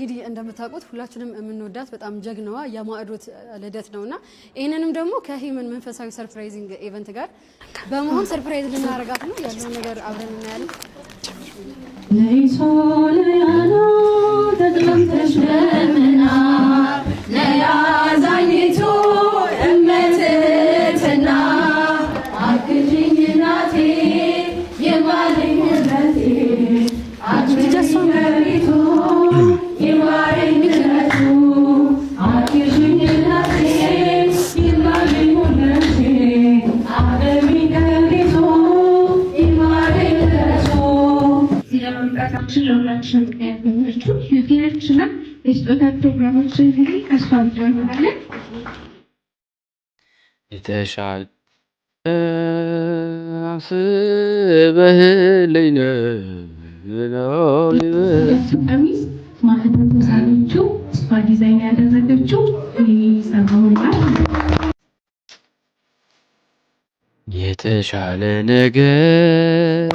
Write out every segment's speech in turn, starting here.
እንግዲህ እንደምታውቁት ሁላችንም የምንወዳት በጣም ጀግናዋ የማዕዶት ልደት ነውና ይሄንንም ደግሞ ከሂመን መንፈሳዊ ሰርፕራይዚንግ ኢቨንት ጋር በመሆን ሰርፕራይዝ ልናረጋት ነው ያለው ነገር አብረን እናያለን። ለይሶለያና ተጥለምተሽ ለምና ለያዛኝቱ እመትትና አግዥኝ ናቴ የማለኝ ወለቴ አግዥኝ ገሪቱ የማለኝ ገረቱ አግዥኝ ናቴ የማለኝ ወለቴ አግዥኝ ገሪቱ የማለኝ ገረቱ ስለመምጣታችን ለሁላችን ምክንያት በመሆናችሁ የፊናችንና የስጦታ ፕሮግራሞችን እንግዲህ ከእሷ እንጀምራለን። የተሻለ አስበህልኝ ነው ቀሚስ ማህደር ሳለችው እሷ ዲዛይን ያደረገችው ሰራውላል። የተሻለ ነገር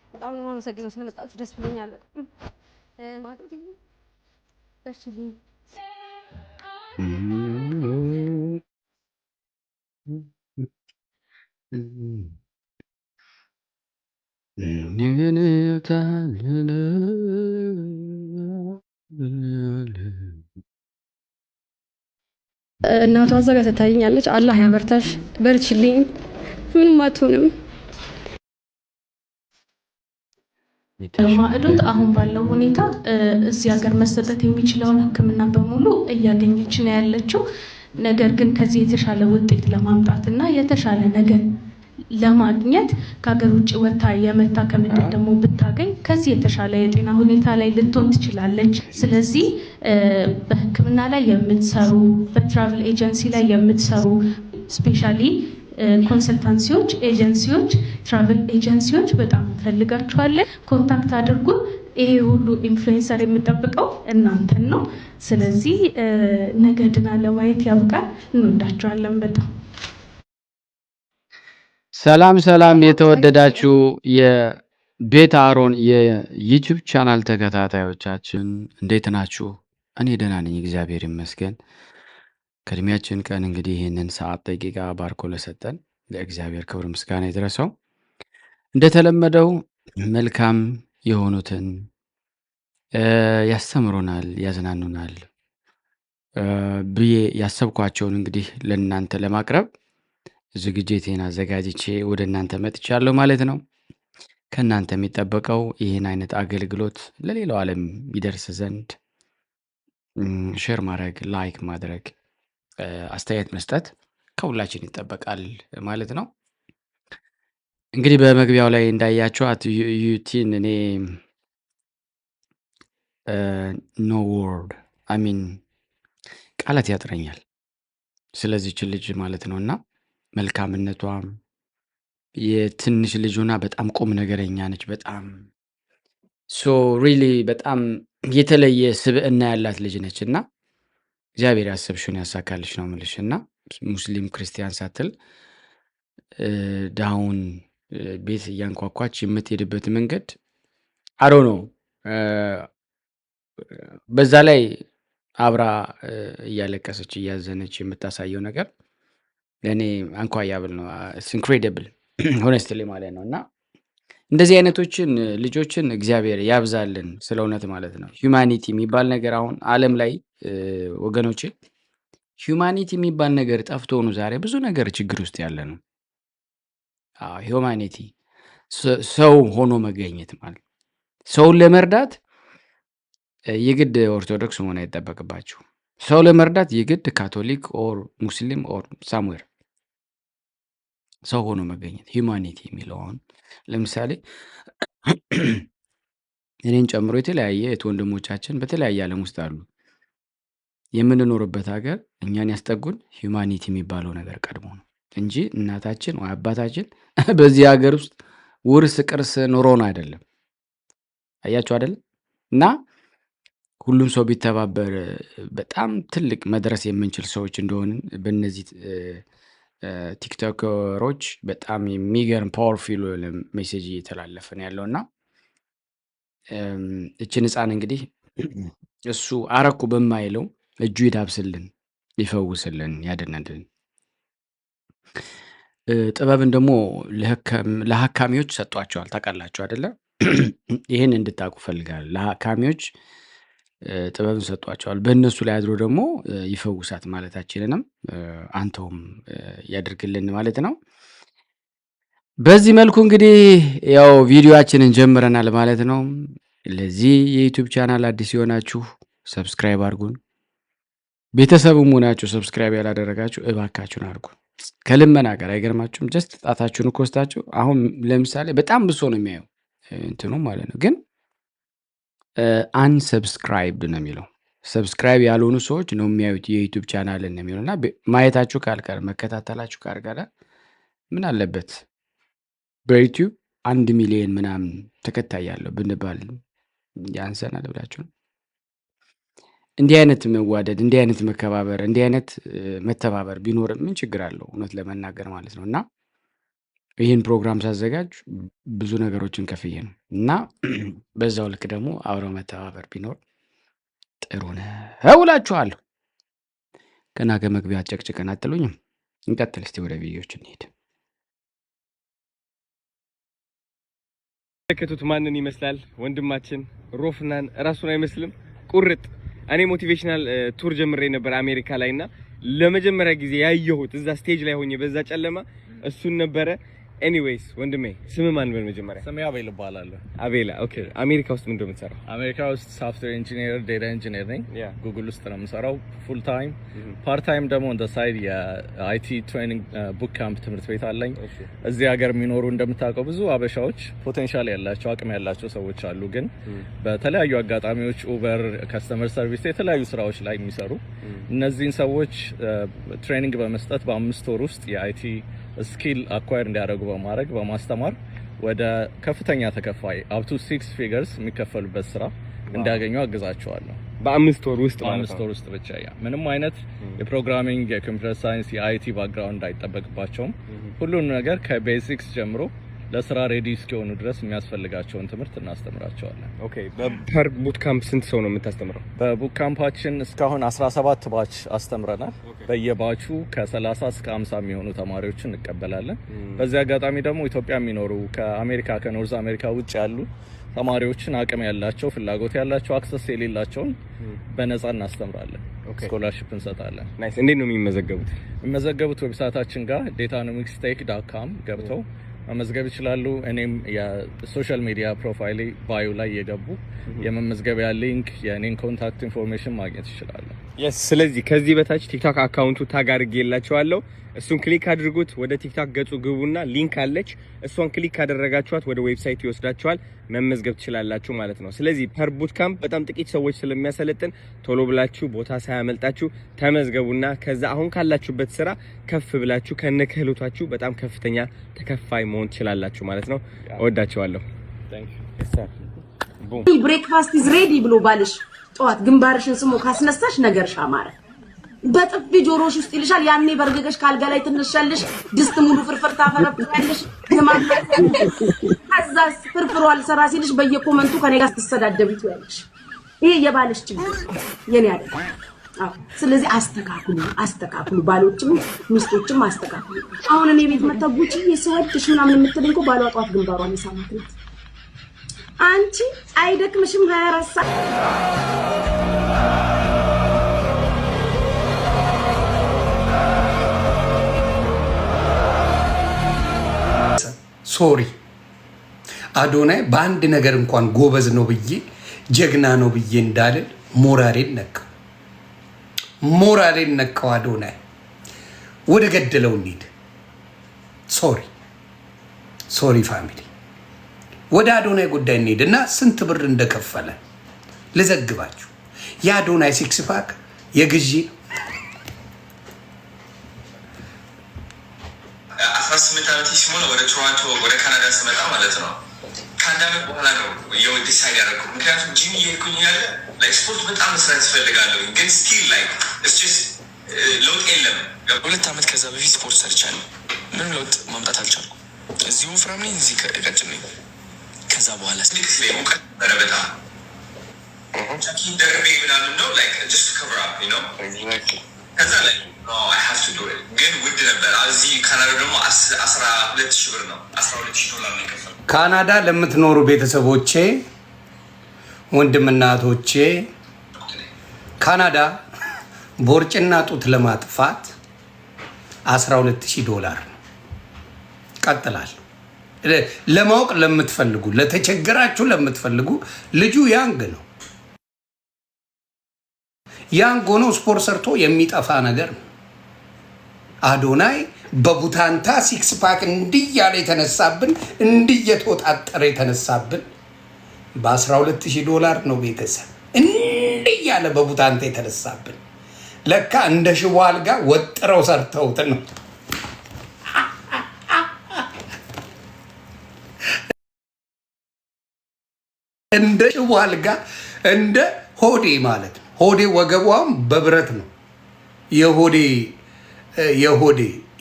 በጣም ነው የማመሰግነው ስለመጣችሁ ደስ ብሎኛል። ማለት እሺ እናቷ እዛ ጋር ትታየኛለች። አላህ ያበርታሽ፣ በርችልኝ፣ ምንም አትሆንም። ማዕዶት አሁን ባለው ሁኔታ እዚህ ሀገር መሰጠት የሚችለውን ሕክምና በሙሉ እያገኘች ነው ያለችው። ነገር ግን ከዚህ የተሻለ ውጤት ለማምጣት እና የተሻለ ነገር ለማግኘት ከሀገር ውጭ ወጥታ የመታከም ዕድል ደግሞ ብታገኝ ከዚህ የተሻለ የጤና ሁኔታ ላይ ልትሆን ትችላለች። ስለዚህ በሕክምና ላይ የምትሰሩ፣ በትራቭል ኤጀንሲ ላይ የምትሰሩ ስፔሻሊ ኮንሰልታንሲዎች፣ ኤጀንሲዎች፣ ትራቭል ኤጀንሲዎች በጣም እንፈልጋችኋለን። ኮንታክት አድርጉ። ይሄ ሁሉ ኢንፍሉዌንሰር የምጠብቀው እናንተን ነው። ስለዚህ ነገ ድና ለማየት ያብቃል። እንወዳችኋለን በጣም። ሰላም ሰላም፣ የተወደዳችሁ የቤት አሮን የዩቲዩብ ቻናል ተከታታዮቻችን እንዴት ናችሁ? እኔ ደህና ነኝ፣ እግዚአብሔር ይመስገን። ከእድሜያችን ቀን እንግዲህ ይህንን ሰዓት ደቂቃ ባርኮ ለሰጠን ለእግዚአብሔር ክብር ምስጋና ይድረሰው። እንደተለመደው መልካም የሆኑትን ያስተምሩናል፣ ያዝናኑናል ብዬ ያሰብኳቸውን እንግዲህ ለእናንተ ለማቅረብ ዝግጅቴን አዘጋጅቼ ወደ እናንተ መጥቻለሁ ማለት ነው። ከእናንተ የሚጠበቀው ይህን አይነት አገልግሎት ለሌላው ዓለም ይደርስ ዘንድ ሼር ማድረግ፣ ላይክ ማድረግ፣ አስተያየት መስጠት ከሁላችን ይጠበቃል ማለት ነው። እንግዲህ በመግቢያው ላይ እንዳያችኋት ዩቲን እኔ ኖ ወርድ አሚን ቃላት ያጥረኛል ስለዚህች ልጅ ማለት ነው። እና መልካምነቷም የትንሽ ልጅ ሆና በጣም ቁም ነገረኛ ነች። በጣም ሪሊ በጣም የተለየ ስብዕና ያላት ልጅ ነች እና እግዚአብሔር ያሰብሽውን ያሳካልሽ ነው የምልሽ። እና ሙስሊም ክርስቲያን ሳትል ዳውን ቤት እያንኳኳች የምትሄድበት መንገድ አሮ ነው። በዛ ላይ አብራ እያለቀሰች እያዘነች የምታሳየው ነገር ለእኔ አንኳያብል ነው። ኢንክሬዲብል ሆነስትሊ ማለት ነው። እና እንደዚህ አይነቶችን ልጆችን እግዚአብሔር ያብዛልን ስለ እውነት ማለት ነው። ሂውማኒቲ የሚባል ነገር አሁን ዓለም ላይ ወገኖቼ ሂውማኒቲ የሚባል ነገር ጠፍቶ ሆኑ ዛሬ ብዙ ነገር ችግር ውስጥ ያለ ነው። ሂውማኒቲ ሰው ሆኖ መገኘት ማለት ሰውን ለመርዳት የግድ ኦርቶዶክስ መሆን አይጠበቅባችሁ። ሰው ለመርዳት የግድ ካቶሊክ ኦር ሙስሊም ኦር ሳምዌር ሰው ሆኖ መገኘት ሂውማኒቲ የሚለውን ለምሳሌ እኔን ጨምሮ የተለያየ ወንድሞቻችን በተለያየ ዓለም ውስጥ አሉ። የምንኖርበት ሀገር እኛን ያስጠጉን ሂዩማኒቲ የሚባለው ነገር ቀድሞ ነው እንጂ እናታችን ወይ አባታችን በዚህ ሀገር ውስጥ ውርስ ቅርስ ኖሮን አይደለም። አያችሁ አይደለም? እና ሁሉም ሰው ቢተባበር በጣም ትልቅ መድረስ የምንችል ሰዎች እንደሆንን በእነዚህ ቲክቶከሮች በጣም የሚገርም ፓወርፉል ሜሴጅ እየተላለፈን ያለውና እችን ህፃን እንግዲህ እሱ አረኩ በማይለው እጁ ይዳብስልን፣ ይፈውስልን፣ ያድነልን። ጥበብን ደግሞ ለሐካሚዎች ሰጧቸዋል። ታውቃላችሁ አይደለ? ይህን እንድታውቁ ፈልጋለሁ። ለሐካሚዎች ጥበብን ሰጧቸዋል። በእነሱ ላይ አድሮ ደግሞ ይፈውሳት ማለታችንንም አንተውም ያድርግልን ማለት ነው። በዚህ መልኩ እንግዲህ ያው ቪዲዮአችንን ጀምረናል ማለት ነው። ለዚህ የዩቲዩብ ቻናል አዲስ የሆናችሁ ሰብስክራይብ አድርጉን። ቤተሰብም ሆናችሁ ሰብስክራይብ ያላደረጋችሁ እባካችሁን አድርጉ። ከልመና ጋር አይገርማችሁም? ጀስት ጣታችሁን ኮስታችሁ አሁን ለምሳሌ በጣም ብሶ ነው የሚያየው እንትኑ ማለት ነው። ግን አንሰብስክራይብድ ነው የሚለው። ሰብስክራይብ ያልሆኑ ሰዎች ነው የሚያዩት የዩቲዩብ ቻናልን ነው የሚለው እና ማየታችሁ ካልቀረ መከታተላችሁ ካልቀረ ምን አለበት በዩቲዩብ 1 ሚሊዮን ምናምን ተከታይ ያለው ብንባል ያንሰናል ብላችሁ ነው። እንዲህ አይነት መዋደድ፣ እንዲህ አይነት መከባበር፣ እንዲህ አይነት መተባበር ቢኖር ምን ችግር አለው? እውነት ለመናገር ማለት ነው። እና ይህን ፕሮግራም ሳዘጋጅ ብዙ ነገሮችን ከፍዬ ነው እና በዛው ልክ ደግሞ አብረው መተባበር ቢኖር ጥሩ ነው እላችኋለሁ። ገና ከመግቢያ ጨቅጭቀን አጥሉኝም። እንቀጥል እስቲ ወደ ቪዲዮዎች እንሄድ። ተከቱት ማንን ይመስላል? ወንድማችን ሮፍናን ራሱን አይመስልም? ቁርጥ እኔ ሞቲቬሽናል ቱር ጀምሬ ነበር አሜሪካ ላይና ለመጀመሪያ ጊዜ ያየሁት እዛ ስቴጅ ላይ ሆኜ በዛ ጨለማ እሱን ነበረ። ኤኒዌይስ ወንድሜ ስም ማን ነው? መጀመሪያ ስሜ አቤል እባላለሁ። አቤላ። ኦኬ። አሜሪካ ውስጥ ምንድነው የምትሰራው? አሜሪካ ውስጥ ሶፍትዌር ኢንጂነር፣ ዴታ ኢንጂነር ነኝ። ጉግል ውስጥ ነው የምሰራው ፉል ታይም። ፓርት ታይም ደግሞ ኦን ዘ ሳይድ የአይቲ ትሬኒንግ ቡክ ካምፕ ትምህርት ቤት አለኝ። እዚህ ሀገር የሚኖሩ እንደምታውቀው ብዙ አበሻዎች ፖቴንሻል ያላቸው አቅም ያላቸው ሰዎች አሉ። ግን በተለያዩ አጋጣሚዎች ኡበር፣ ከስተመር ሰርቪስ፣ የተለያዩ ስራዎች ላይ የሚሰሩ እነዚህን ሰዎች ትሬኒንግ በመስጠት በ5 ወር ውስጥ የአይቲ ስኪል አኳየር እንዲያደርጉ በማድረግ በማስተማር ወደ ከፍተኛ ተከፋይ up to 6 figures የሚከፈሉበት ስራ እንዲያገኙ አግዛቸዋለሁ። በ5 ወር ውስጥ ማለት ነው። በ5 ወር ውስጥ ብቻ ምንም አይነት የፕሮግራሚንግ፣ የኮምፒውተር ሳይንስ፣ የአይቲ ባክግራውንድ አይጠበቅባቸውም። ሁሉን ነገር ከቤዚክስ ጀምሮ ለስራ ሬዲ እስኪሆኑ ድረስ የሚያስፈልጋቸውን ትምህርት እናስተምራቸዋለን። ኦኬ። በፐር ቡት ካምፕ ስንት ሰው ነው የምታስተምረው? በቡት ካምፓችን እስካሁን 17 ባች አስተምረናል። በየባቹ ከ30 እስከ 50 የሚሆኑ ተማሪዎችን እንቀበላለን። በዚህ አጋጣሚ ደግሞ ኢትዮጵያ የሚኖሩ ከአሜሪካ ከኖርዝ አሜሪካ ውጭ ያሉ ተማሪዎችን አቅም ያላቸው ፍላጎት ያላቸው አክሰስ የሌላቸውን በነፃ እናስተምራለን። ስኮላርሺፕ እንሰጣለን። ናይስ። እንዴት ነው የሚመዘገቡት? የሚመዘገቡት ዌብሳይታችን ጋር datanomicsTech.com ገብተው መመዝገብ ይችላሉ። እኔም የሶሻል ሚዲያ ፕሮፋይሌ ባዮ ላይ የገቡ የመመዝገቢያ ሊንክ፣ የኔን ኮንታክት ኢንፎርሜሽን ማግኘት ይችላሉ። ስለዚህ ከዚህ በታች ቲክቶክ አካውንቱ ታግ አድርጌላችኋለሁ። እሱን ክሊክ አድርጉት። ወደ ቲክቶክ ገጹ ግቡና ሊንክ አለች። እሷን ክሊክ ካደረጋችኋት ወደ ዌብሳይቱ ይወስዳችኋል። መመዝገብ ትችላላችሁ ማለት ነው። ስለዚህ ፐር ቡት ካምፕ በጣም ጥቂት ሰዎች ስለሚያሰለጥን ቶሎ ብላችሁ ቦታ ሳያመልጣችሁ ተመዝገቡና ከዛ አሁን ካላችሁበት ስራ ከፍ ብላችሁ ከነክህሎታችሁ በጣም ከፍተኛ ተከፋይ መሆን ትችላላችሁ ማለት ነው። እወዳችኋለሁ። ብሬክፋስት ኢዝ ሬዲ ብሎ ባልሽ ጠዋት ግንባርሽን ስሞ ካስነሳሽ ነገርሽ አማረ። በጥፊ ጆሮሽ ውስጥ ይልሻል። ያኔ በርገገሽ ካልጋ ላይ ትነሻለሽ። ድስት ሙሉ ፍርፍር ታፈረፍያለሽ። ከዛ ፍርፍሩ አልሰራ ሲልሽ በየኮመንቱ ከኔ ጋር ስትሰዳደቡ ትያለሽ። ይሄ የባልሽ ችግር የኔ አይደል? አዎ። ስለዚህ አስተካክሉ። ባሎችም ሚስቶችም አስተካክሉ። አሁን እኔ ቤት መጣ ጉቺ የሰወድሽ ምናምን የምትለኝ እኮ ባሏ ጧት ግንባሯን ይሳማት ነው። አንቺ አይደክምሽም 24 ሰዓት ሶሪ አዶናይ በአንድ ነገር እንኳን ጎበዝ ነው ብዬ ጀግና ነው ብዬ እንዳልል ሞራሌን ነካው። አዶናይ ወደ ገደለው እንሂድ። ሶሪ ፋሚሊ፣ ወደ አዶናይ ጉዳይ እንሂድና ስንት ብር እንደከፈለ ልዘግባችሁ። የአዶናይ ሲክስ ፓክ የግዢ 18 ዓመት ሲሞላ ወደ ቶሮንቶ ወደ ካናዳ ስመጣ ማለት ነው። ከአንድ ዓመት በኋላ ነው ዲሳይድ ያደረኩት። ምክንያቱም ጂም እየሄድኩኝ ያለ ስፖርት በጣም መስራት እፈልጋለሁ፣ ግን ስቲል ለውጥ የለም። 2 ዓመት ከዛ በፊት ስፖርት ሰርቻለሁ፣ ምንም ለውጥ ማምጣት አልቻልኩም። እዚሁ ወፍራም ነኝ፣ እዚህ ቀጭን ነኝ። ከዛ በኋላ ስልክ ስለ ሙቀት ነበረ በጣም ጃኪን ደርቤ ምናምን ነው ጀስት ከቨር አፕ ከዛ ላይ I have to do it ግን ውድ ነበር። እዚህ ካናዳ ደግሞ 12,000 ብር ነው፣ $12,000 ነው የከፈልኩት። ካናዳ ለምትኖሩ ቤተሰቦቼ ወንድምና እህቶቼ ካናዳ ቦርጭና ጡት ለማጥፋት $12,000 ነው። ቀጥላል። ለማወቅ ለምትፈልጉ ለተቸገራችሁ ለምትፈልጉ ልጁ ያንግ ነው። ያንግ ሆኖ ስፖርት ሰርቶ የሚጠፋ ነገር ነው። አዶናይ በቡታንታ ሲክስ ፓክ እንዲያለ የተነሳብን እንዲየተወጣጠረ የተነሳብን $12,000 ነው። ቤተሰብ እንዲያለ በቡታንታ የተነሳብን ለካ እንደ ሽቦ አልጋ ወጥረው ሰርተውት ነው። እንደ ሽቦ አልጋ እንደ ሆዴ ማለት ነው። ሆዴ ወገቧም በብረት ነው።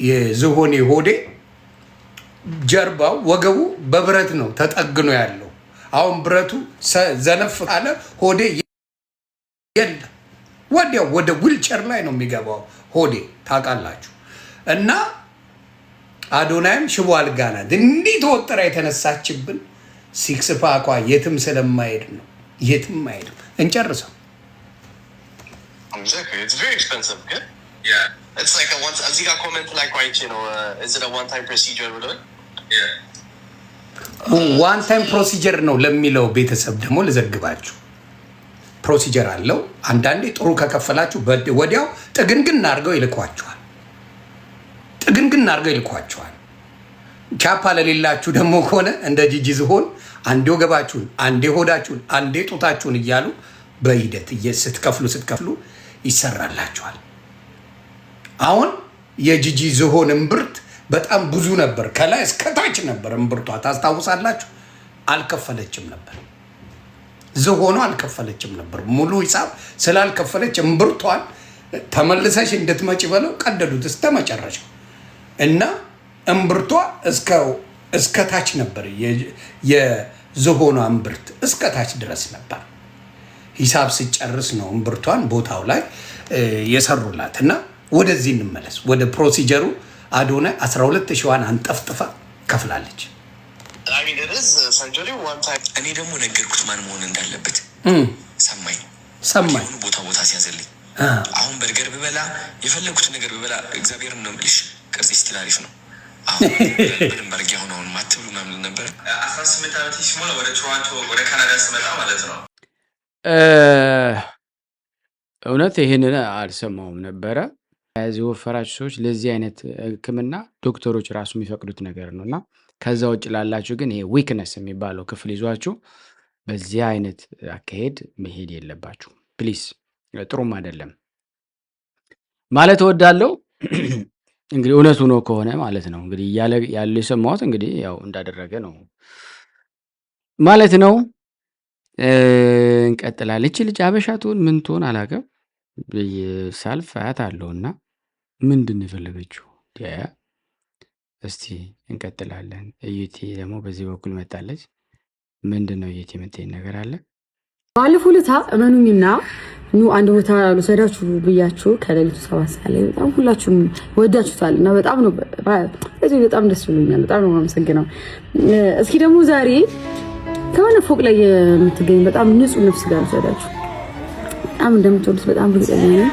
የዝሆኔ ሆዴ ጀርባው ወገቡ በብረት ነው ተጠግኖ ያለው። አሁን ብረቱ ዘነፍ ካለ ሆዴ የለም፣ ወዲያው ወደ ዊልቸር ላይ ነው የሚገባው ሆዴ ታውቃላችሁ። እና አዶናይም ሽቦ አልጋ ናት እንዲህ ተወጥራ የተነሳችብን። ሲክስ ፓኳ የትም ስለማይሄድ ነው፣ የትም አይሄድም። እንጨርሰው። Exactly, it's very expensive. Good. Yeah, it's like a once. As you got comment like right, is it a one-time procedure? Yeah. ዋን ታይም ፕሮሲጀር ነው ለሚለው ቤተሰብ ደግሞ ልዘግባችሁ። ፕሮሲጀር አለው። አንዳንዴ ጥሩ ከከፈላችሁ ወዲያው ጥግንግን አድርገው ይልኳችኋል። ቻፓ ለሌላችሁ ደግሞ ከሆነ እንደ ጂጂ ዝሆን አንዴ ወገባችሁን፣ አንዴ ሆዳችሁን፣ አንዴ ጡታችሁን እያሉ በሂደት ስትከፍሉ ይሰራላችኋል። አሁን የጂጂ ዝሆን እምብርት በጣም ብዙ ነበር፣ ከላይ እስከታች ነበር እምብርቷ። ታስታውሳላችሁ? አልከፈለችም ነበር፣ ዝሆኗ አልከፈለችም ነበር። ሙሉ ሂሳብ ስላልከፈለች እምብርቷን ተመልሰሽ እንድትመጪ ብለው ቀደዱት እስከ መጨረሻው እና እምብርቷ እስከታች ነበር። የዝሆኗ እምብርት እስከታች ድረስ ነበር። ሂሳብ ሲጨርስ ነው እምብርቷን ቦታው ላይ የሰሩላት። እና ወደዚህ እንመለስ፣ ወደ ፕሮሲጀሩ። አዶናይ 12,000 አንጠፍጥፋ ከፍላለች። እኔ ደግሞ ነገርኩት ማን መሆን እንዳለበት። ሰማኝ ቦታ ሲያዘልኝ። አሁን በርገር ብበላ የፈለጉት ነገር ብበላ እግዚአብሔርም ነው የምልሽ ቅርጽ ስትል አሪፍ ነው። አሁን ምንም በርግ አሁን ማትብሉ ምናምን ነበር። 18 ዓመት ሲሞላ ወደ ቶሮንቶ ወደ ካናዳ ስመጣ ማለት ነው። እውነት ይህንን አልሰማውም ነበረ። የዚህ ወፈራችሁ ሰዎች ለዚህ አይነት ሕክምና ዶክተሮች ራሱ የሚፈቅዱት ነገር ነው እና ከዛ ውጭ ላላችሁ ግን ይሄ ዊክነስ የሚባለው ክፍል ይዟችሁ በዚህ አይነት አካሄድ መሄድ የለባችሁ ፕሊስ። ጥሩም አይደለም ማለት እወዳለሁ። እንግዲህ እውነቱ ነው ከሆነ ማለት ነው እንግዲህ እያለ ያለው የሰማሁት እንግዲህ ያው እንዳደረገ ነው ማለት ነው። እንቀጥላለን። እቺ ልጅ አበሻ ትሆን ምን ትሆን አላውቅም። ሳልፍ አያት አለውና ምንድን ነው የፈለገችው? እስቲ እንቀጥላለን። እዩቲ ደግሞ በዚህ በኩል መጣለች። ምንድን ነው እዩቲ የምትይኝ ነገር አለ? ባለፈው ዕለት እመኑኝና ኑ አንድ ቦታ ልውሰዳችሁ ብያችሁ ከሌሊቱ 7 ሰዓት ላይ በጣም ሁላችሁም ወዳችሁታል እና በጣም ነው በጣም ደስ ብሎኛል። በጣም ነው የማመሰግነው። እስኪ ደግሞ ዛሬ ከሆነ ፎቅ ላይ የምትገኝ በጣም ንጹህ ነፍስ ጋር ልውሰዳችሁ። በጣም እንደምትወዱት በጣም እርግጠኛ ነኝ።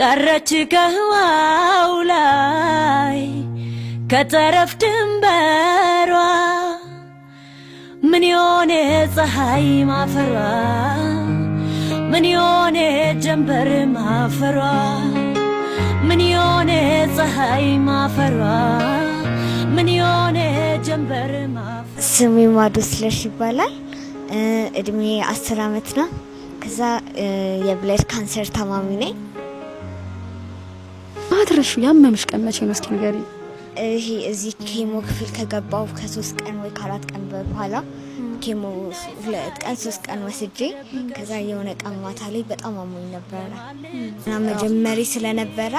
ቀረች ከህዋው ላይ ከጠረፍ ድንበሯ ምን የሆነ ፀሐይ ማፈሯ ምን የሆነ ጀንበር ማፈሯ ምን የሆነ ፀሐይ ማፈሯ ምን የሆነ ጀንበር ማፈሯ። ስሜ ማዶ ስለሽ ይባላል። እድሜ 10 ዓመት ነው። ከዛ የብለድ ካንሰር ታማሚ ነኝ። ማትረሹ ያመምሽ ቀን መቼ ነው? እስኪ ንገሪኝ። ይሄ እዚህ ኬሞ ክፍል ከገባው ከ3 ቀን ወይ ከ4 ቀን በኋላ ኬሞ 2 ቀን 3 ቀን ወስጄ ከዛ የሆነ ቀን ማታ ላይ በጣም አሞኝ ነበረ እና መጀመሪያ ስለነበረ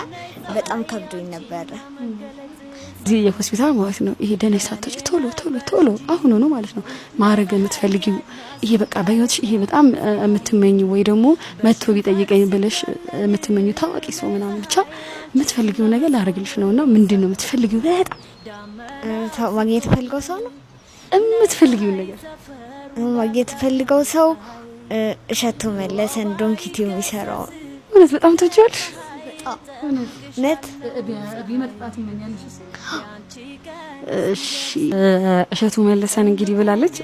በጣም ከብዶኝ ነበረ። እዚህ የሆስፒታል ማለት ነው ይሄ ደነሽ ሳትወጪ ቶሎ ቶሎ ቶሎ አሁን ነው ማለት ነው ማድረግ የምትፈልጊው ይሄ በቃ በህይወትሽ ይሄ በጣም የምትመኚው ወይ ደግሞ መጥቶ ቢጠይቀኝ ብለሽ የምትመኚው ታዋቂ ሰው ምናምን ብቻ የምትፈልጊው ነገር ላደርግልሽ ነውና ምንድነው የምትፈልጊው? በጣም ማግኘት ፈልገው ሰው ነው የምትፈልጊው ነገር ማግኘት ፈልገው ሰው እሸቱ መለሰን ዶንኪቲ የሚሰራው እውነት በጣም ትወጂዋለሽ? ነት ቢመጣት ይመኛልሽ? እሺ እሸቱ መለሰን እንግዲህ ብላለች።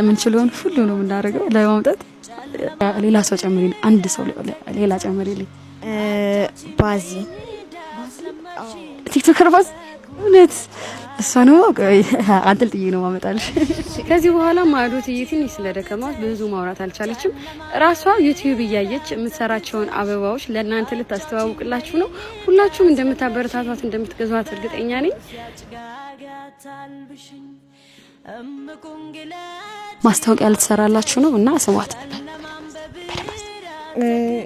ምን ችሎን ሁሉ ነው የምናደርገው ለማምጣት። ሌላ ሰው ጨምሪልኝ፣ አንድ ሰው ሌላ ጨምሪልኝ። ባዚ ቲክቶከር ባዚ እውነት እሷ ነው አንጠልጥዬ ነው ማመጣልሽ። ከዚህ በኋላ ማዕዶትዬ ትንሽ ስለደከማት ብዙ ማውራት አልቻለችም። ራሷ ዩቲዩብ እያየች የምትሰራቸውን አበባዎች ለእናንተ ልታስተዋውቅላችሁ ነው። ሁላችሁም እንደምታበረታቷት እንደምትገዟት እርግጠኛ ነኝ። ማስታወቂያ ልትሰራላችሁ ነው እና ስሟት።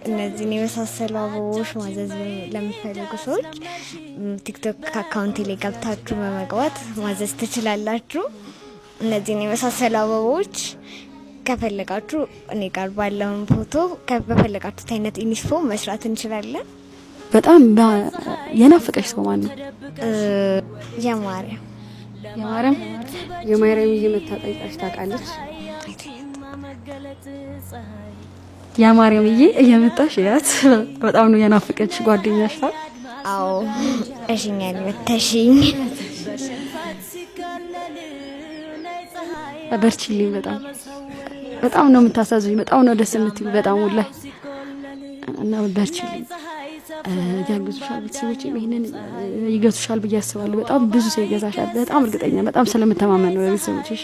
እነዚህን የመሳሰሉ አበቦች ማዘዝ ለምትፈልጉ ሰዎች ቲክቶክ አካውንቴ ላይ ገብታችሁ በመግባት ማዘዝ ትችላላችሁ። እነዚህን የመሳሰሉ አበቦች ከፈለጋችሁ እኔ ጋር ባለውን ፎቶ በፈለጋችሁት አይነት ኢኒስፎ መስራት እንችላለን። በጣም የናፈቀሽ ሰው ማን ነው? የማርያም እየመታጠይቃሽ ታውቃለች። የማርያምዬ እየመጣሽ ያት በጣም ነው የናፈቀች ጓደኛሽ ናት። አዎ እሽኛል መተሽኝ። በርቺልኝ። በጣም ነው የምታሳዝኝ። በጣም ነው ደስ የምትይ። በጣም ወላሂ እና በርቺልኝ። ያግዙሻል፣ ቤተሰቦች ይሄንን ይገዙሻል ብዬ አስባለሁ። በጣም ብዙ ሰው ይገዛሻል። በጣም እርግጠኛ፣ በጣም ስለምተማመን ነው ቤተሰቦች። እሺ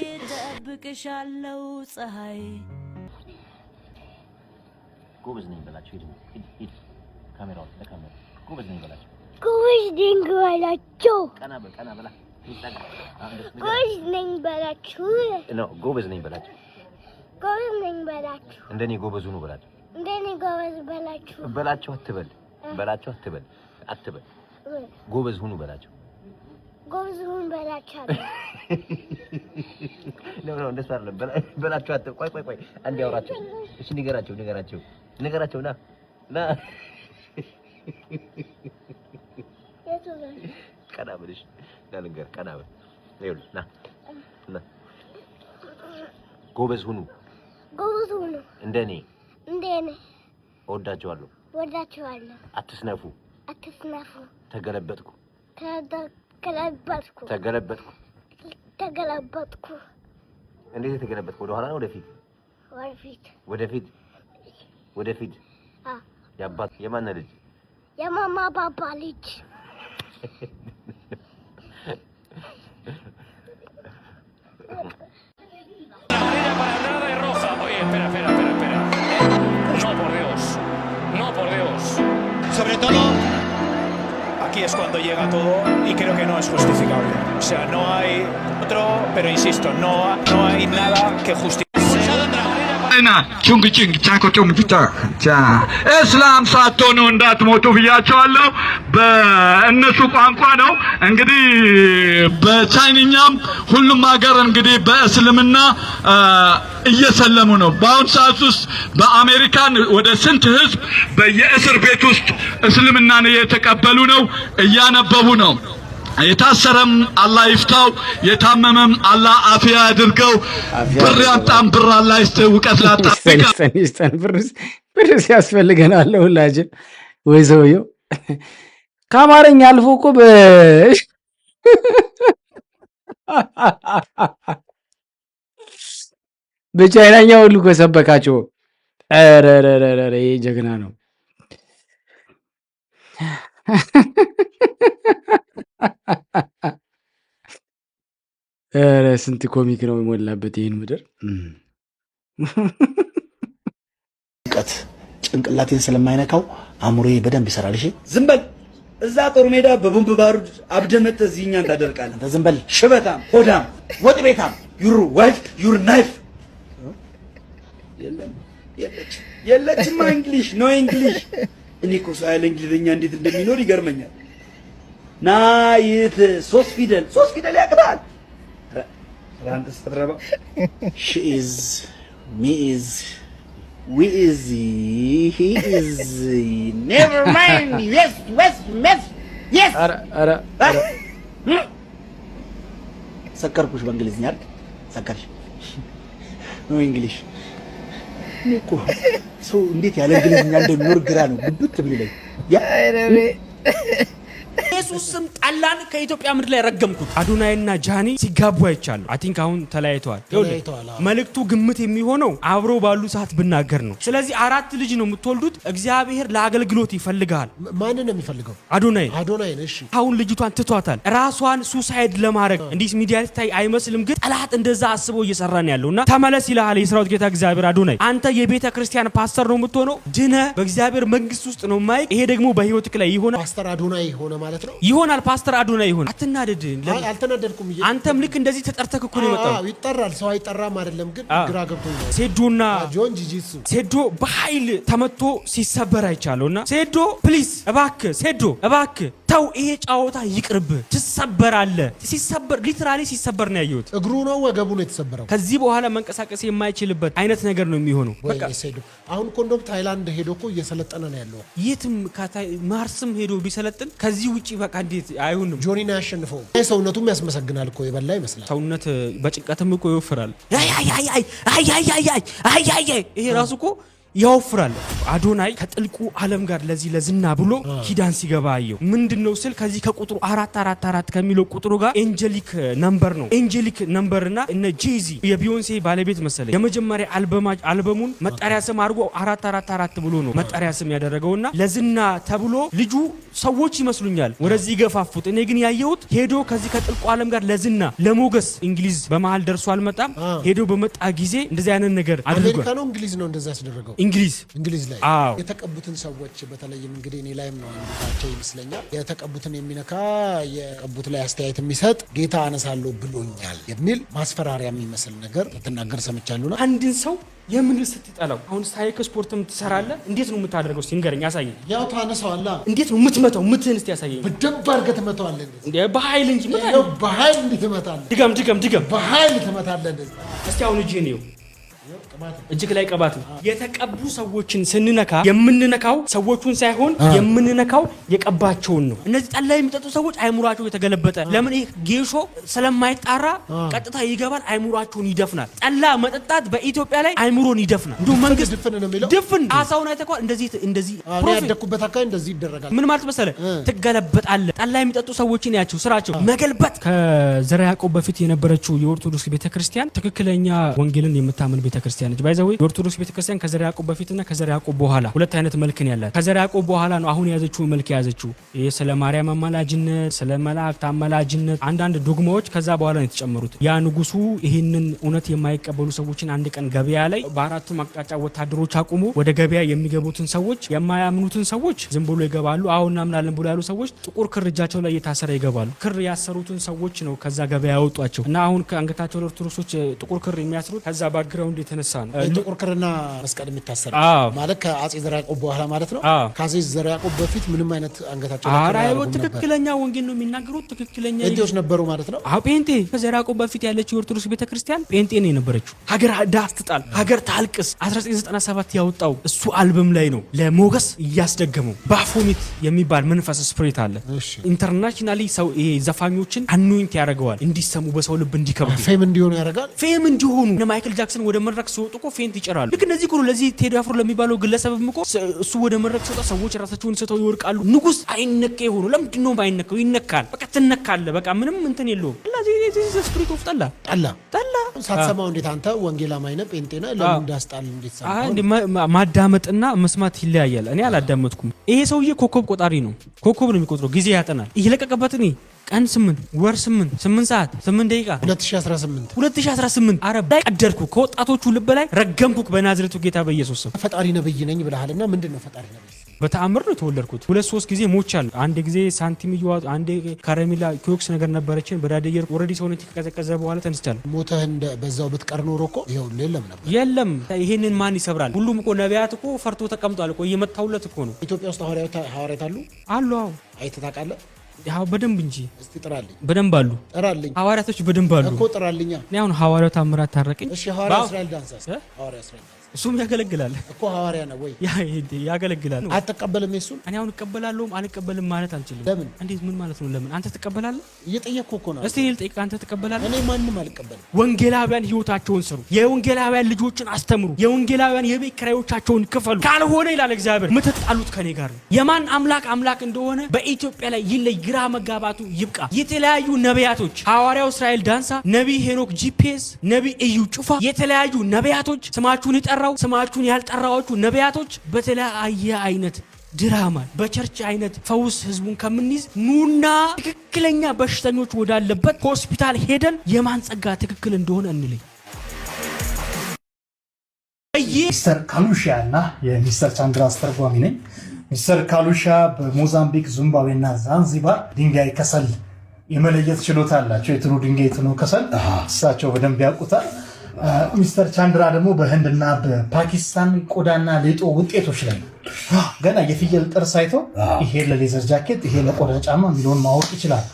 ጎበዝ ነኝ በላቸው። ሂድ ካሜራው ለካሜራ ጎበዝ ነኝ በላቸው። ጎበዝ ነኝ በላቸው። ቀና በላ ጎበዝ ነኝ በላቸው። ጎበዝ ነኝ በላቸው። ጎበዝ ነኝ በላቸው። እንደኔ ጎበዝ ሁኑ በላቸው። እንደኔ ጎበዝ በላቸው። በላቸው አትበል ጎበዝ ሁኑ በላቸው። ጎበዝ ሁኑ በላቸው። እንደሱ አይደለም በላቸው። ቆይ አንዴ አውራቸው። እሺ ንገራቸው ና ቀና ብለሽ ልንገር። ቀና በል ይኸውልህ ና ጎበዝ ሁኑ እንደኔ እወዳቸዋለሁ። አትስነፉ። ተገለበጥኩ። እንዴት የተገለበጥኩ? ወደ ኋላ ነው ወደፊት? የአባት የማን ልጅ? የማማ ባባ ልጅ። Sobre todo, aquí es cuando llega todo y creo que no es justificable. O sea, no hay otro, pero insisto, no hay nada que justifique. ቹንግቺንግ ቻኮቾምቹታ እስላም ሳትሆኑ እንዳትሞቱ ብያቸዋለሁ። በእነሱ ቋንቋ ነው እንግዲህ በቻይንኛም ሁሉም ሀገር እንግዲህ በእስልምና እየሰለሙ ነው። በአሁኑ ሰዓት ውስጥ በአሜሪካን ወደ ስንት ህዝብ በየእስር ቤት ውስጥ እስልምናን እየተቀበሉ ነው፣ እያነበቡ ነው። የታሰረም አላህ ይፍታው፣ የታመመም አላህ አፍያ ያድርገው። ብር ያጣም ብር አላህ ይስጥ፣ እውቀት ላጣ ይስጠን። ብር ሲያስፈልገናል ሁላችን። ወይ ሰውየው ከአማርኛ አልፎ እኮ በቻይናኛ ሁሉ እኮ ሰበካቸው። ኧረ ይሄ ጀግና ነው። ኧረ ስንት ኮሚክ ነው የሞላበት ይህን ምድር። ሙቀት ጭንቅላቴን ስለማይነካው አእምሮዬ በደንብ ይሰራል። እሺ ዝም በል። እዛ ጦር ሜዳ በቦምብ ባሩድ አብደመጥ እዚህኛ እንዳደርቃለህ። አንተ ዝም በል። ሽበታም፣ ሆዳም፣ ወጥ ቤታም ዩር ዋይፍ ዩር ናይፍ። የለችማ እንግሊሽ ኖ እንግሊሽ። እኔ እኮ ሰው ያለ እንግሊዝኛ እንዴት እንደሚኖር ይገርመኛል። ናይት 3 ፊደል ያቅታል። ራንተስ ተረባ ሺ ኢዝ ሚ ኢዝ ዊ ኢዝ ሂ ኢዝ ኔቨር ማይንድ የስ የስ ኧረ ሰከርኩሽ በእንግሊዝኛ አይደል? ሰከርሽ ኖ እንግሊሽ። እኔ እኮ ሰው እንዴት ያለ እንግሊዝኛ እንደሚኖር ግራ ነው ግብት ብለኝ ኢየሱስ ስም ጠላን ከኢትዮጵያ ምድር ላይ ረገምኩት። አዶናይና ጃኒ ሲጋቡ አይቻለሁ። አይ ቲንክ አሁን ተለያይተዋል። መልእክቱ ግምት የሚሆነው አብሮ ባሉ ሰዓት ብናገር ነው። ስለዚህ 4 ልጅ ነው የምትወልዱት። እግዚአብሔር ለአገልግሎት ይፈልጋል። ማንን ነው የሚፈልገው? አዶናይ። እሺ አሁን ልጅቷን ትቷታል። ራሷን ሱሳይድ ለማድረግ እንዲህ ሚዲያ ላይ አይመስልም፣ ግን ጠላት እንደዛ አስበው እየሰራ ነው ያለውና ተመለስ ይልሃል የሰራዊት ጌታ እግዚአብሔር። አዶናይ አንተ የቤተ ክርስቲያን ፓስተር ነው የምትሆነው። ድነ በእግዚአብሔር መንግስት ውስጥ ነው ማይ። ይሄ ደግሞ በህይወትክ ላይ ይሆናል። ፓስተር አዶናይ ሆነ ማለት ነው። ይሆናል ፓስተር አዶናይ ይሆናል። አትናደድ። አልተናደድኩም። አንተም ልክ እንደዚህ ተጠርተክ እኮ ነው የመጣው። ይጠራል፣ ሰው አይጠራም አይደለም፣ ግን ግራ ገብቶኛል። ሴዶና ጆን ጂጂሱ ሴዶ በኃይል ተመቶ ሲሰበር አይቻለውና ሴዶ ፕሊዝ እባክህ ተው፣ ይሄ ጫወታ ይቅርብ። ትሰበራለህ። ሲሰበር ሊትራሊ ሲሰበር ነው ያየሁት። እግሩ ነው ወገቡ ነው የተሰበረው። ከዚህ በኋላ መንቀሳቀስ የማይችልበት አይነት ነገር ነው የሚሆነው። በቃ ሴዶ አሁን እኮ እንደውም ታይላንድ ሄዶ እኮ እየሰለጠነ ነው ያለው። የትም ማርስም ሄዶ ቢሰለጥን ከዚህ ውጪ በቃ እንዴት አይሆንም። ጆኒን ያሸንፈው። ሰውነቱም ያስመሰግናል እኮ የበላ ይመስላል። ሰውነት በጭንቀትም እኮ ይወፍራል። ይሄ ራሱ እኮ ያወፍራል። አዶናይ ከጥልቁ ዓለም ጋር ለዚህ ለዝና ብሎ ኪዳን ሲገባ አየው። ምንድነው ስል ከዚህ ከቁጥሩ 444 ከሚለው ቁጥሩ ጋር ኤንጀሊክ ነምበርና እነ ጄዚ የቢዮንሴ ባለቤት መሰለኝ የመጀመሪያ አልበሙን መጣሪያ ስም አድርጎ 444 ብሎ ነው መጣሪያ ስም ያደረገውና ለዝና ተብሎ ልጁ ሰዎች ይመስሉኛል ወደዚህ ገፋፉት። እኔ ግን ያየሁት ሄዶ ከዚህ ከጥልቁ ዓለም ጋር ለዝና ለሞገስ እንግሊዝ በመሃል ደርሶ አልመጣም። ሄዶ በመጣ ጊዜ እንደዚህ አይነት ነገር አድርጓል። አሜሪካ ነው እንግሊዝ ነው እንደዛ ያስደረገው። እንግሊዝ ላይ የተቀቡትን ሰዎች በተለይም እንግዲህ እኔ ላይም ነው አንዱታቸው ይመስለኛል የተቀቡትን የሚነካ የቀቡት ላይ አስተያየት የሚሰጥ ጌታ አነሳለሁ ብሎኛል የሚል ማስፈራሪያ የሚመስል ነገር ተናገር ሰምቻለሁ። አንድን ሰው የምን ስትጠላው አሁን ሳይክ ስፖርትም ትሰራለህ፣ እንዴት ነው የምታደርገው? እስቲ ንገረኝ፣ አሳየኝ። ያው ታነሳዋለህ። እንዴት ነው የምትመታው? ምትህን እስቲ ያሳየኝ። በደንብ አድርገህ ትመታዋለህ። እንዴ በኃይል እንጂ በኃይል እንዴት ትመታለህ? ድገም። በኃይል ትመታለህ። እስቲ አሁን እጄን ነው እጅግ ላይ ቀባት ነው። የተቀቡ ሰዎችን ስንነካ የምንነካው ሰዎቹን ሳይሆን የምንነካው የቀባቸውን ነው። እነዚህ ጠላ የሚጠጡ ሰዎች አይሙራቸው የተገለበጠ ለምን ይሄ ጌሾ ስለማይጣራ ቀጥታ ይገባል፣ አይሙራቸውን ይደፍናል። ጠላ መጠጣት በኢትዮጵያ ላይ አይሙሮን ይደፍናል። እንዴ መንግስት ድፍን አሳውን አይተኳል። እንደዚህ ያደኩበት አካባቢ እንደዚህ ይደረጋል። ምን ማለት መሰለ ትገለበጣለህ። ጠላ የሚጠጡ ሰዎችን ያቸው ስራቸው መገልበጥ። ከዘራ ያዕቆብ በፊት የነበረችው የኦርቶዶክስ ቤተክርስቲያን ትክክለኛ ወንጌልን የምታምን ቤተክርስቲያን ነች። ባይዘው የኦርቶዶክስ ቤተክርስቲያን ከዘራ ያዕቆብ በፊትና ከዘራ ያዕቆብ በኋላ ሁለት አይነት መልክ ነው ያላት። ከዘራ ያዕቆብ በኋላ ነው አሁን የያዘችው መልክ የያዘችው። ይሄ ስለ ማርያም አማላጅነት፣ ስለ መላእክት አማላጅነት አንዳንድ ዶግማዎች ከዛ በኋላ ነው የተጨመሩት። ያ ንጉሱ ይህንን እውነት የማይቀበሉ ሰዎችን አንድ ቀን ገበያ ላይ በአራቱም አቅጣጫ ወታደሮች አቁሞ ወደ ገበያ የሚገቡትን ሰዎች የማያምኑትን ሰዎች ዝም ብሎ ይገባሉ። አሁን እናምናለን ብሎ ያሉ ሰዎች ጥቁር ክር እጃቸው ላይ እየታሰረ ይገባሉ። ክር ያሰሩትን ሰዎች ነው ከዛ ገበያ ያወጧቸው እና አሁን ከአንገታቸው ለኦርቶዶክሶች ጥቁር ክር የሚያስሩት ከዛ ባክግራውንድ የተነሳ ነው። ጥቁር ክርና መስቀል የሚታሰር ማለት ከአጼ ዘርዓ ያዕቆብ በኋላ ማለት ነው። ከአጼ ዘርዓ ያዕቆብ በፊት ምንም አይነት አንገታቸው ትክክለኛ ወንጌል ነው የሚናገሩት። ትክክለኛ ጴንጤዎች ነበሩ ማለት ነው። ጴንጤ ከዘርዓ ያዕቆብ በፊት ያለችው የኦርቶዶክስ ቤተክርስቲያን ጴንጤ ነው የነበረችው። ሀገር ዳስ ትጣል፣ ሀገር ታልቅስ 1997 ያወጣው እሱ አልበም ላይ ነው ለሞገስ እያስደገመው። ባፎሚት የሚባል መንፈስ ስፕሪት አለ። ኢንተርናሽናሊ ሰው ይሄ ዘፋኞችን አኖይንት ያደርገዋል፣ እንዲሰሙ በሰው ልብ እንዲከብዱ ፌም እንዲሆኑ ያደርጋል። ፌም እንዲሆኑ ማይክል ጃክሰን ወደ መድረክ ሲወጡ እኮ ፌንት ይጨራሉ። ልክ እንደዚህ እኮ ለዚህ ቴዲ አፍሮ ለሚባለው ግለሰብም እኮ እሱ ወደ መድረክ ሲወጣ ሰዎች ራሳቸውን ስተው ይወርቃሉ። ንጉስ አይነቀ የሆኑ ለምንድን ነው ባይነቀው? ይነካል። በቃ ትነካለህ። በቃ ምንም እንትን የለውም። ለዚህ ስፕሪት ኦፍ ጠላ ሳትሰማው እንዴት አንተ ወንጌላማ አይነ ጴንጤ ነህ ለምን እንዳስጣል እንዴት ሰማው? ማዳመጥና መስማት ይለያያል። እኔ አላዳመጥኩም። ይሄ ሰውዬ ኮከብ ቆጣሪ ነው። ኮከብ ነው የሚቆጥረው። ጊዜ ያጠናል። እየለቀቀበት እኔ ቀን 8 ወር 8 ሰዓት 8 ደቂቃ 2018 አረብ ላይ ቀደድኩ ከወጣቶቹ ልብ ላይ ረገምኩ በናዝሬቱ ጌታ በኢየሱስ ስም። ፈጣሪ ነብይ ነኝ ብለሃልና ምንድነው ፈጣሪ ነብይ? በተአምር ነው የተወለድኩት። 2-3 ጊዜ ሞቻለሁ። አንድ ጊዜ ሳንቲም ይዋጥ፣ አንዴ ካራሚላ ኪዮክስ ነገር ነበረችን በዳደየር ኦሬዲ ሰውነት ከቀዘቀዘ በኋላ ተነስቻለሁ። ሞተህ እንደ በዛው ብትቀር ኖሮ እኮ ይሄው የለም ነበር። የለም ይሄንን ማን ይሰብራል? ሁሉም እኮ ነቢያት እኮ ፈርቶ ተቀምጧል እኮ እየመታውለት እኮ ነው። ኢትዮጵያ ውስጥ ሐዋርያት አሉ አሉ። አዎ አይተህ ታውቃለህ? ያው በደንብ እንጂ። እስቲ ጥራልኝ። በደንብ አሉ። ጥራልኝ። ሐዋርያቶች በደንብ አሉ እኮ ጥራልኛ። እኔ አሁን ሐዋርያው ታምራት ታረቀኝ። እሺ ሐዋርያ እስራኤል ዳንሳስ ሐዋርያ እስራኤል እሱም ያገለግላል እኮ ሐዋርያ ነው ወይ? ያገለግላል። አትቀበልም? እሱን እኔ አሁን እቀበላለሁ አልቀበልም ማለት አንችልም። ለምን? እንዴት? ምን ማለት ነው? ለምን? አንተ ትቀበላለህ? እየጠየቅኩ እኮ ነው። እስቲ ልጠይቅ፣ አንተ ትቀበላለህ? እኔ ማንንም አልቀበልም። ወንጌላውያን ህይወታቸውን ስሩ፣ የወንጌላውያን ልጆችን አስተምሩ፣ የወንጌላውያን የቤት ኪራዮቻቸውን ክፈሉ። ካልሆነ ይላል እግዚአብሔር የምትጣሉት ከኔ ጋር ነው። የማን አምላክ እንደሆነ በኢትዮጵያ ላይ ይለይ፣ ግራ መጋባቱ ይብቃ። የተለያዩ ነቢያቶች ሐዋርያው እስራኤል ዳንሳ፣ ነቢይ ሄኖክ ጂፒኤስ፣ ነቢይ እዩ ጩፋ፣ የተለያዩ ነቢያቶች ስማችሁን የጠራው ስማችሁን ያልጠራዎቹ ነቢያቶች በተለያየ አይነት ድራማ በቸርች አይነት ፈውስ ህዝቡን ከምንይዝ ኑና ትክክለኛ በሽተኞች ወዳለበት ሆስፒታል ሄደን የማን ጸጋ ትክክል እንደሆነ እንለይ። ሚስተር ካሉሻ እና የሚስተር ቻንድራ አስተርጓሚ ነኝ። ሚስተር ካሉሻ በሞዛምቢክ ዚምባብዌና ዛንዚባር ድንጋይ ከሰል የመለየት ችሎታ አላቸው። የትኑ ድንጋይ የትኑ ከሰል እሳቸው በደንብ ያውቁታል። ሚስተር ቻንድራ ደግሞ በህንድና በፓኪስታን ቆዳና ሌጦ ውጤቶች ላይ ገና የፍየል ጥርስ አይቶ ይሄ ለሌዘር ጃኬት፣ ይሄ ለቆዳ ጫማ የሚለውን ማወቅ ይችላል።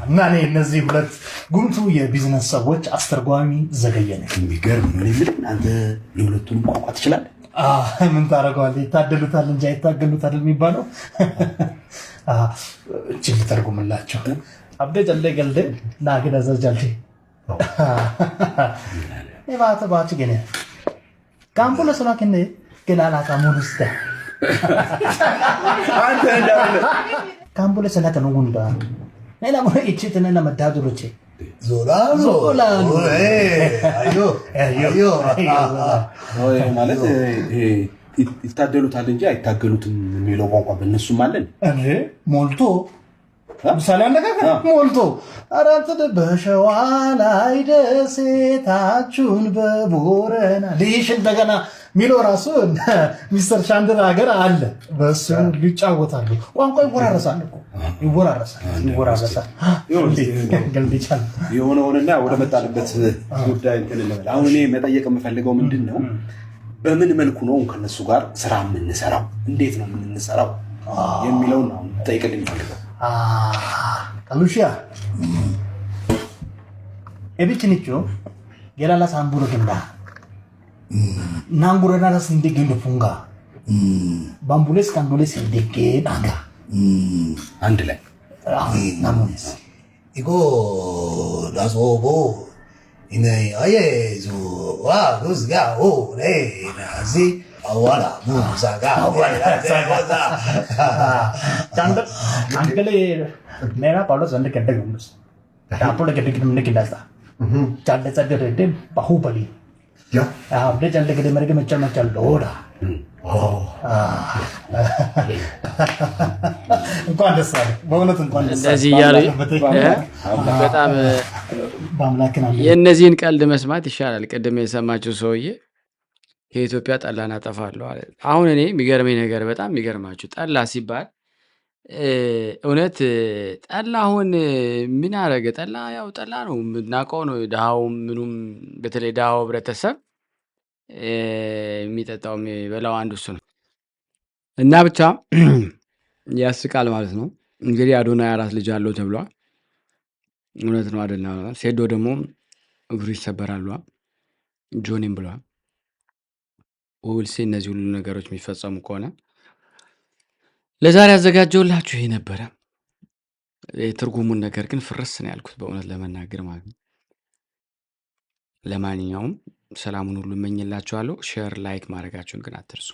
እና እኔ እነዚህ ሁለት ጉምቱ የቢዝነስ ሰዎች አስተርጓሚ ዘገየ ነኝ። የሚገርም ነው። አንተ የሁለቱንም ቋንቋ ትችላለህ? ምን ታደርገዋለህ? ይታደሉታል እንጂ አይታገሉታል የሚባለው። እችን ልተርጉምላቸው። አብደ ጨለ ገልደ ናግደ ዘጃልቴ ባተ ባች ገነ ካምፖለ ሰላከነ ገላላ ካሙንስተ አንተ እንዳለ ካምፖለ ሰላከነ ወንዳ ሌላ ሞ እቺተነ መዳዱሮቼ ዞላሎ አዮ ማለት ይታደሉታል እንጂ አይታገሉትም የሚለው ቋንቋ በእነሱም አለን እንዴ? ሞልቶ ምሳሌ አነጋገር ሞልቶ አራንተ በሸዋ ላይ ደሴታችሁን በቦረና ልይሽ እንደገና ሚለው ራሱ ሚስተር ቻንድራ ሀገር አለ። በሱ ይጫወታሉ። ቋንቋ ይወራረሳል እኮ ይወራረሳል። የሆነ ሆነና ወደ መጣልበት ጉዳይ እንትን እንበል። አሁን እኔ መጠየቅ የምፈልገው ምንድን ነው፣ በምን መልኩ ነው ከነሱ ጋር ስራ የምንሰራው፣ እንዴት ነው የምንሰራው የሚለውን ነው ጠይቅልኝ ፈልገው። Kalusia ebichinicho gelala samburo genda nanguro nara sinde gendo funga bambules kandules indeke naga አንድ ላይ namunes igo dasobo ine ayezu wa gusga o ne nazi awala musaga chanda angale मेरा पाड़ो संडे कंटे गुम्बस टापोड़े के टिकट में निकला था चलते चलते रहते बाहुबली क्या आपने चलते के मेरे के मचल लोड़ा እንኳን ደስ አለ በእውነት እንኳን ደስ አለ። እንደዚህ እያሉ በጣም የእነዚህን ቀልድ መስማት ይሻላል። ቅድም የሰማችሁ ሰውዬ ከኢትዮጵያ ጠላን አጠፋለሁ አለ። አሁን እኔ የሚገርመኝ ነገር በጣም የሚገርማችሁ ጠላ ሲባል እውነት ጠላ አሁን ምን አረገ? ጠላ ያው ጠላ ነው የምናውቀው ነው። ድሃውም ምኑም በተለይ ድሃው ህብረተሰብ የሚጠጣው የሚበላው አንዱ እሱ ነው እና ብቻ ያስቃል ማለት ነው። እንግዲህ አዶናይ 4 ልጅ አለው ተብሏል። እውነት ነው አይደል? ሴዶ ደግሞ እግሩ ይሰበራል ጆኒም ብሏል። ውልሴ እነዚህ ሁሉ ነገሮች የሚፈጸሙ ከሆነ ለዛሬ ያዘጋጀውላችሁ ይሄ ነበረ። የትርጉሙን ነገር ግን ፍርስ ነው ያልኩት በእውነት ለመናገር ማለት ነው። ለማንኛውም ሰላሙን ሁሉ እመኝላችኋለሁ። ሼር ላይክ ማድረጋችሁን ግን አትርሱ።